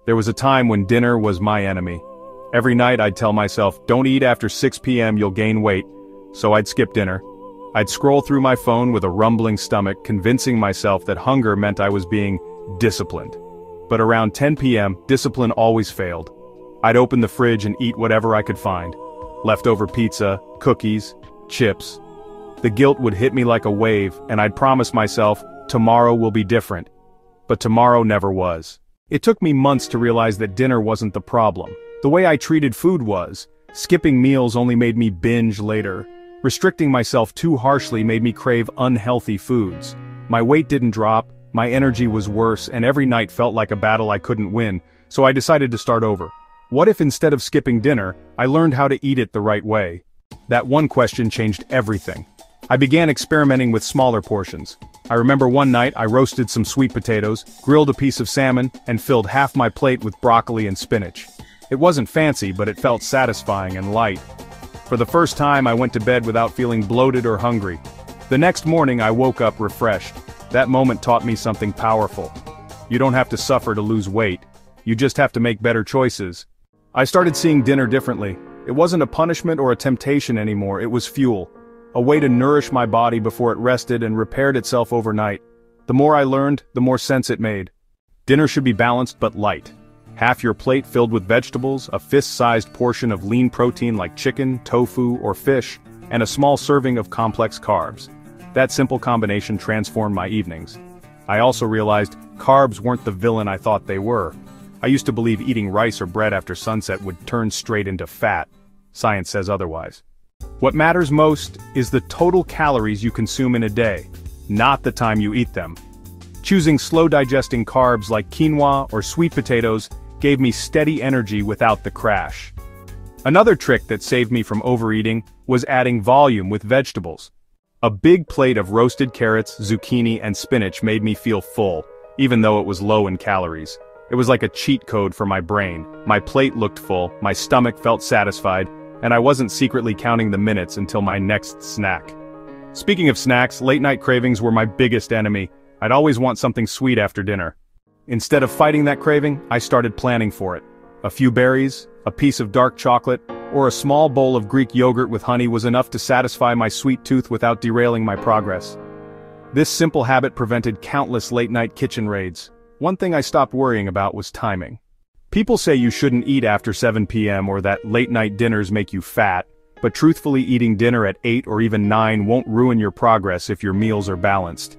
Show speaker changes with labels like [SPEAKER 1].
[SPEAKER 1] There was a time when dinner was my enemy. Every night I'd tell myself, don't eat after 6 p.m. you'll gain weight, so I'd skip dinner. I'd scroll through my phone with a rumbling stomach, convincing myself that hunger meant I was being disciplined. But around 10 p.m., discipline always failed. I'd open the fridge and eat whatever I could find. Leftover pizza, cookies, chips. The guilt would hit me like a wave, and I'd promise myself, tomorrow will be different. But tomorrow never was. It took me months to realize that dinner wasn't the problem. The way I treated food was. Skipping meals only made me binge later. Restricting myself too harshly made me crave unhealthy foods. My weight didn't drop, my energy was worse, and every night felt like a battle I couldn't win, so I decided to start over. What if instead of skipping dinner, I learned how to eat it the right way? That one question changed everything. I began experimenting with smaller portions. I remember one night I roasted some sweet potatoes, grilled a piece of salmon, and filled half my plate with broccoli and spinach. It wasn't fancy, but it felt satisfying and light. For the first time I went to bed without feeling bloated or hungry. The next morning I woke up refreshed. That moment taught me something powerful. You don't have to suffer to lose weight. You just have to make better choices. I started seeing dinner differently. It wasn't a punishment or a temptation anymore, it was fuel. A way to nourish my body before it rested and repaired itself overnight. The more I learned, the more sense it made. Dinner should be balanced but light. Half your plate filled with vegetables, a fist-sized portion of lean protein like chicken, tofu, or fish, and a small serving of complex carbs. That simple combination transformed my evenings. I also realized carbs weren't the villain I thought they were. I used to believe eating rice or bread after sunset would turn straight into fat. Science says otherwise. What matters most is the total calories you consume in a day, not the time you eat them. Choosing slow-digesting carbs like quinoa or sweet potatoes gave me steady energy without the crash. Another trick that saved me from overeating was adding volume with vegetables. A big plate of roasted carrots, zucchini, and spinach made me feel full, even though it was low in calories. It was like a cheat code for my brain. My plate looked full, my stomach felt satisfied, and I wasn't secretly counting the minutes until my next snack. Speaking of snacks, late-night cravings were my biggest enemy. I'd always want something sweet after dinner. Instead of fighting that craving, I started planning for it. A few berries, a piece of dark chocolate, or a small bowl of Greek yogurt with honey was enough to satisfy my sweet tooth without derailing my progress. This simple habit prevented countless late-night kitchen raids. One thing I stopped worrying about was timing. People say you shouldn't eat after 7 p.m. or that late-night dinners make you fat, but truthfully eating dinner at 8 or even 9 won't ruin your progress if your meals are balanced.